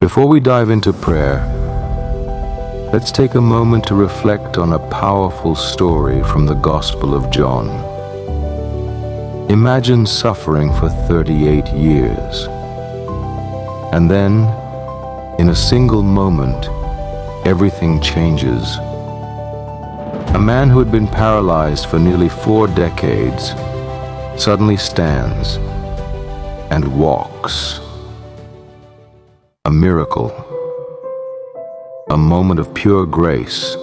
Before we dive into prayer, let's take a moment to reflect on a powerful story from the Gospel of John. Imagine suffering for 38 years, and then, in a single moment, everything changes. A man who had been paralyzed for nearly 4 decades suddenly stands and walks. A miracle, a moment of pure grace.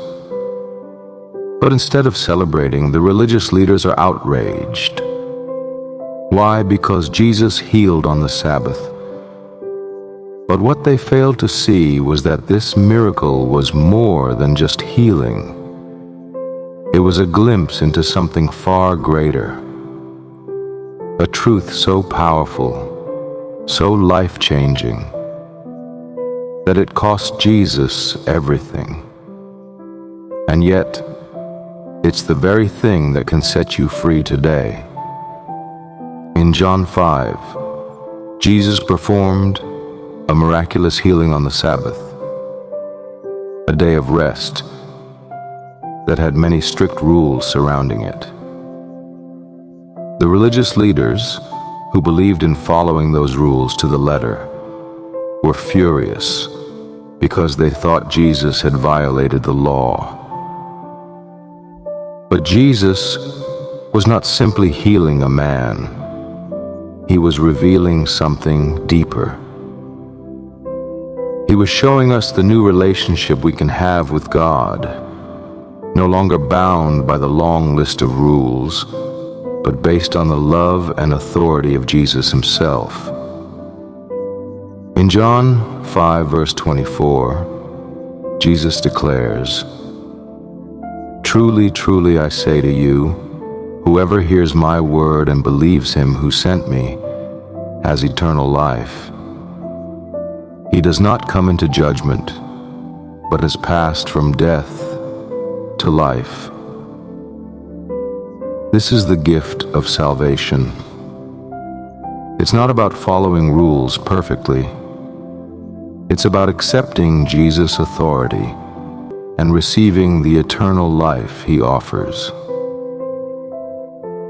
But instead of celebrating, the religious leaders are outraged. Why? Because Jesus healed on the Sabbath. But what they failed to see was that this miracle was more than just healing. It was a glimpse into something far greater. A truth so powerful, so life-changing, that it cost Jesus everything. And yet, it's the very thing that can set you free today. In John 5, Jesus performed a miraculous healing on the Sabbath, a day of rest that had many strict rules surrounding it. The religious leaders, who believed in following those rules to the letter, were furious because they thought Jesus had violated the law. But Jesus was not simply healing a man. He was revealing something deeper. He was showing us the new relationship we can have with God, no longer bound by the long list of rules, but based on the love and authority of Jesus himself. In John 5, verse 24, Jesus declares, "Truly, truly, I say to you, whoever hears my word and believes him who sent me has eternal life. He does not come into judgment, but has passed from death to life." This is the gift of salvation. It's not about following rules perfectly. It's about accepting Jesus' authority and receiving the eternal life he offers.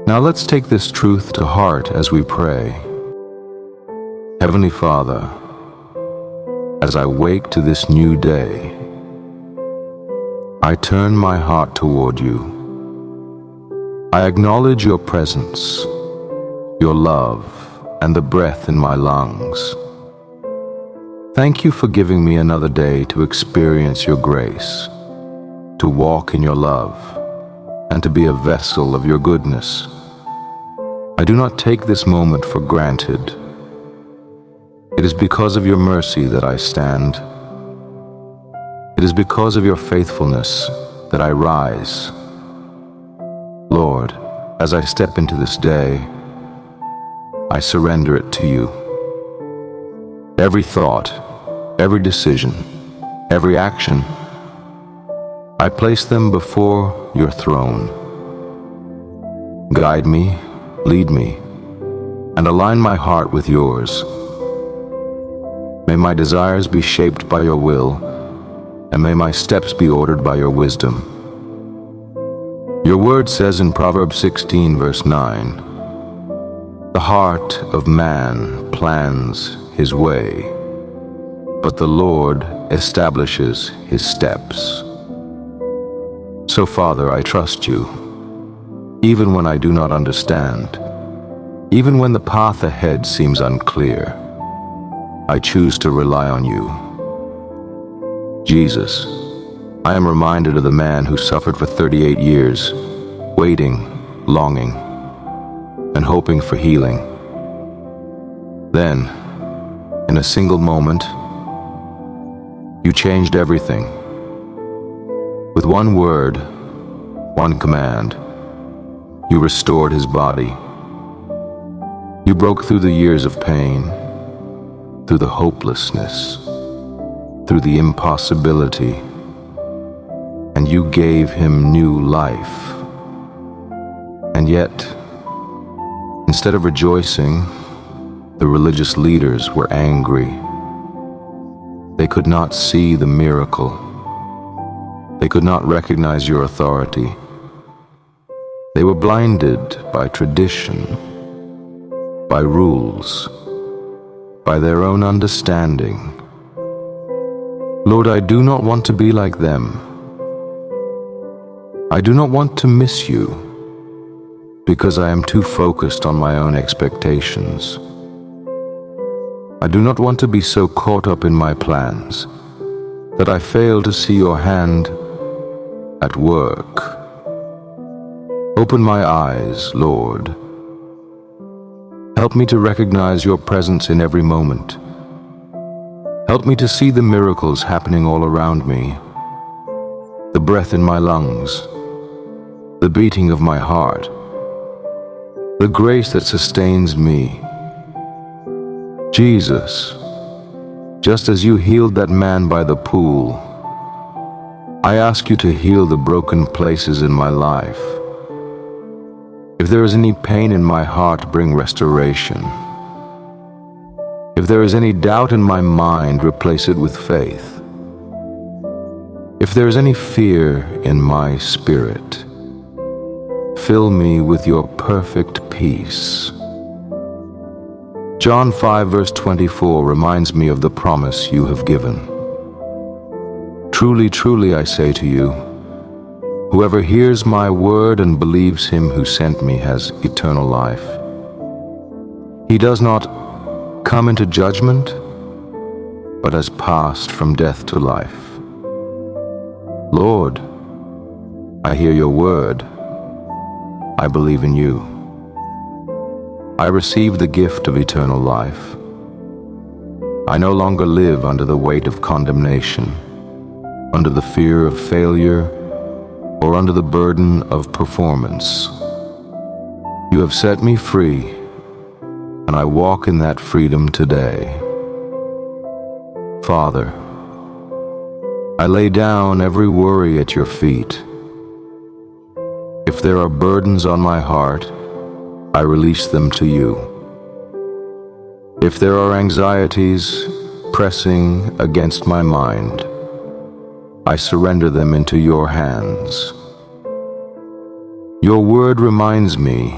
Now let's take this truth to heart as we pray. Heavenly Father, as I wake to this new day, I turn my heart toward you. I acknowledge your presence, your love, and the breath in my lungs. Thank you for giving me another day to experience your grace, to walk in your love, and to be a vessel of your goodness. I do not take this moment for granted. It is because of your mercy that I stand. It is because of your faithfulness that I rise. Lord, as I step into this day, I surrender it to you. Every thought, every decision, every action, I place them before your throne. Guide me, lead me, and align my heart with yours. May my desires be shaped by your will, and may my steps be ordered by your wisdom. Your word says in Proverbs 16, verse 9, "The heart of man plans his way, but the Lord establishes his steps." So, Father, I trust you, even when I do not understand, even when the path ahead seems unclear. I choose to rely on you. Jesus, I am reminded of the man who suffered for 38 years, waiting, longing, and hoping for healing. Then, in a single moment, you changed everything. With one word, one command, you restored his body. You broke through the years of pain, through the hopelessness, through the impossibility, and you gave him new life. And yet, instead of rejoicing, the religious leaders were angry. They could not see the miracle. They could not recognize your authority. They were blinded by tradition, by rules, by their own understanding. Lord, I do not want to be like them. I do not want to miss you because I am too focused on my own expectations. I do not want to be so caught up in my plans that I fail to see your hand at work. Open my eyes, Lord. Help me to recognize your presence in every moment. Help me to see the miracles happening all around me, the breath in my lungs, the beating of my heart, the grace that sustains me. Jesus, just as you healed that man by the pool, I ask you to heal the broken places in my life. If there is any pain in my heart, bring restoration. If there is any doubt in my mind, replace it with faith. If there is any fear in my spirit, fill me with your perfect peace. John 5 verse 24 reminds me of the promise you have given. Truly, truly, I say to you, whoever hears my word and believes him who sent me has eternal life. He does not come into judgment, but has passed from death to life. Lord, I hear your word. I believe in you. I receive the gift of eternal life. I no longer live under the weight of condemnation, under the fear of failure, or under the burden of performance. You have set me free, and I walk in that freedom today. Father, I lay down every worry at your feet. If there are burdens on my heart, I release them to you. If there are anxieties pressing against my mind, I surrender them into your hands. Your word reminds me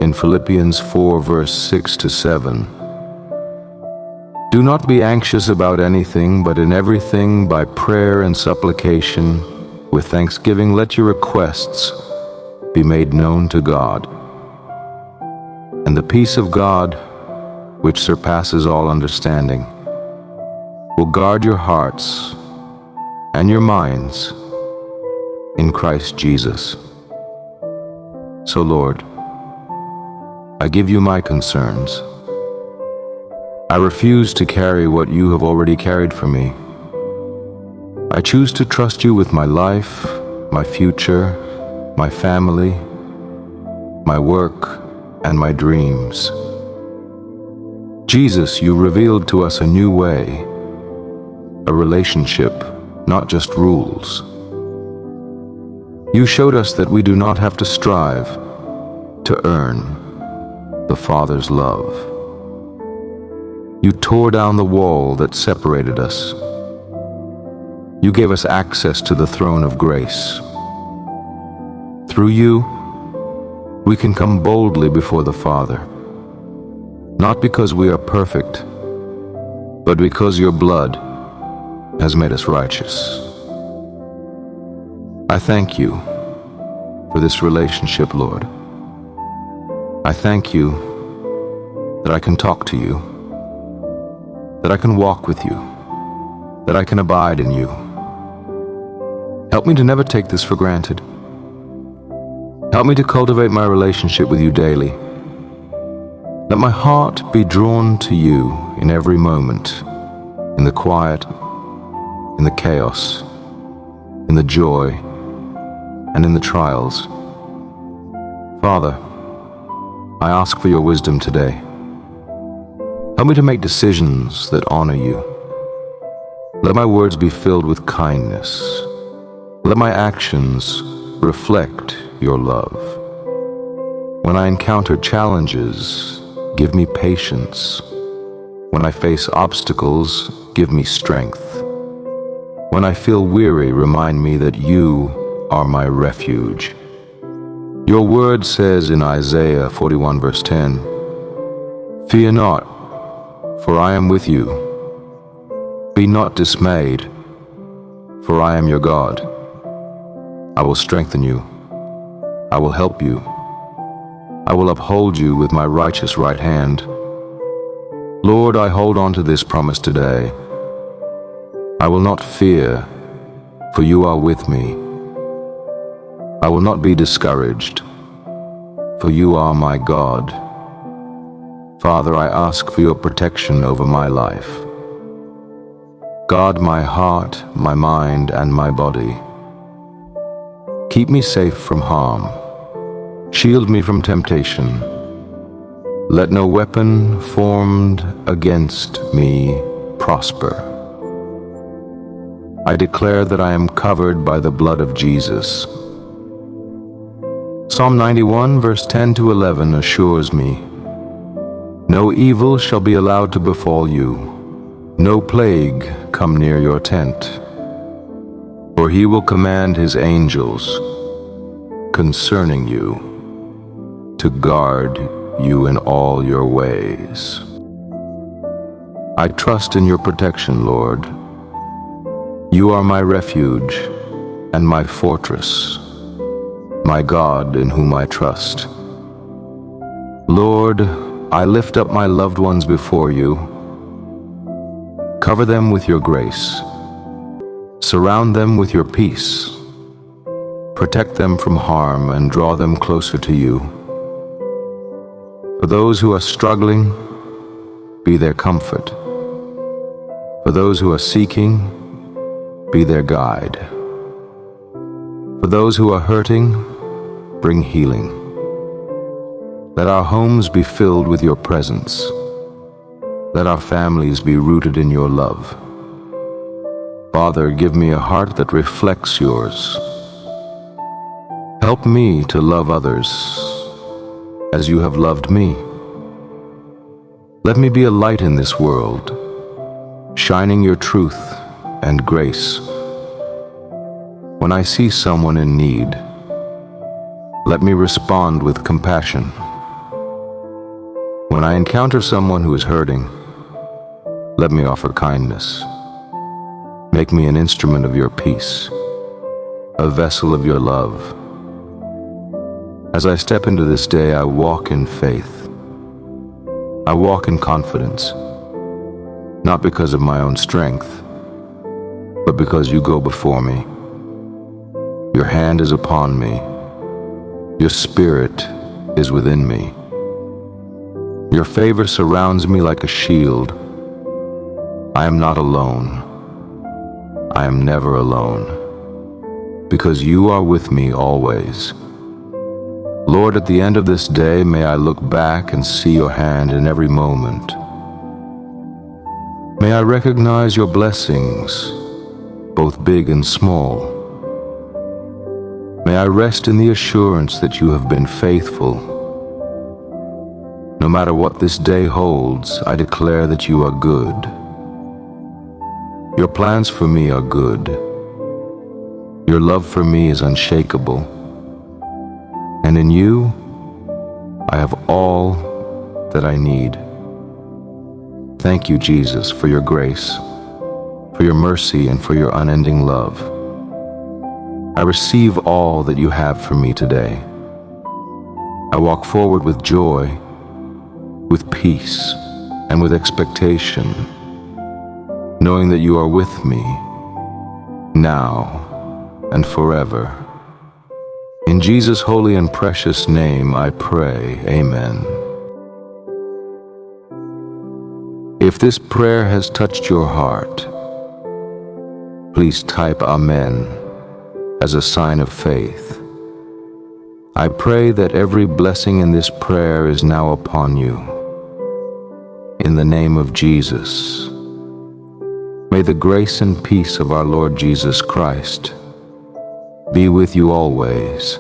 in Philippians 4 verse 6 to 7, do not be anxious about anything, but in everything by prayer and supplication, with thanksgiving let your requests be made known to God. And the peace of God, which surpasses all understanding, will guard your hearts and your minds in Christ Jesus. So, Lord, I give you my concerns. I refuse to carry what you have already carried for me. I choose to trust you with my life, my future, my family, my work, and my dreams. Jesus, you revealed to us a new way, a relationship, not just rules. You showed us that we do not have to strive to earn the Father's love. You tore down the wall that separated us. You gave us access to the throne of grace. Through you, we can come boldly before the Father, not because we are perfect, but because your blood has made us righteous. I thank you for this relationship, Lord. I thank you that I can talk to you, that I can walk with you, that I can abide in you. Help me to never take this for granted. Help me to cultivate my relationship with you daily. Let my heart be drawn to you in every moment, in the quiet, in the chaos, in the joy, and in the trials. Father, I ask for your wisdom today. Help me to make decisions that honor you. Let my words be filled with kindness. Let my actions reflect your love. When I encounter challenges, give me patience. When I face obstacles, give me strength. When I feel weary, remind me that you are my refuge. Your word says in Isaiah 41 verse 10, "Fear not, for I am with you. Be not dismayed, for I am your God. I will strengthen you. I will help you. I will uphold you with my righteous right hand." Lord, I hold on to this promise today. I will not fear, for you are with me. I will not be discouraged, for you are my God. Father, I ask for your protection over my life. Guard my heart, my mind, and my body. Keep me safe from harm. Shield me from temptation. Let no weapon formed against me prosper. I declare that I am covered by the blood of Jesus. Psalm 91 verse 10 to 11 assures me, "No evil shall be allowed to befall you, no plague come near your tent. For he will command his angels concerning you to guard you in all your ways." I trust in your protection, Lord. You are my refuge and my fortress, my God in whom I trust. Lord, I lift up my loved ones before you. Cover them with your grace. Surround them with your peace. Protect them from harm and draw them closer to you. For those who are struggling, be their comfort. For those who are seeking, be their guide. For those who are hurting, bring healing. Let our homes be filled with your presence. Let our families be rooted in your love. Father, give me a heart that reflects yours. Help me to love others as you have loved me. Let me be a light in this world, shining your truth and grace. When I see someone in need, let me respond with compassion. When I encounter someone who is hurting, let me offer kindness. Make me an instrument of your peace, a vessel of your love. As I step into this day, I walk in faith. I walk in confidence, not because of my own strength, but because you go before me. Your hand is upon me. Your spirit is within me. Your favor surrounds me like a shield. I am not alone. I am never alone, because you are with me always. Lord, at the end of this day, may I look back and see your hand in every moment. May I recognize your blessings, both big and small. May I rest in the assurance that you have been faithful. No matter what this day holds, I declare that you are good. Your plans for me are good. Your love for me is unshakable. And in you, I have all that I need. Thank you, Jesus, for your grace, for your mercy, and for your unending love. I receive all that you have for me today. I walk forward with joy, with peace, and with expectation, knowing that you are with me now and forever. In Jesus' holy and precious name I pray, amen. If this prayer has touched your heart, please type Amen as a sign of faith. I pray that every blessing in this prayer is now upon you. In the name of Jesus, may the grace and peace of our Lord Jesus Christ be with you always.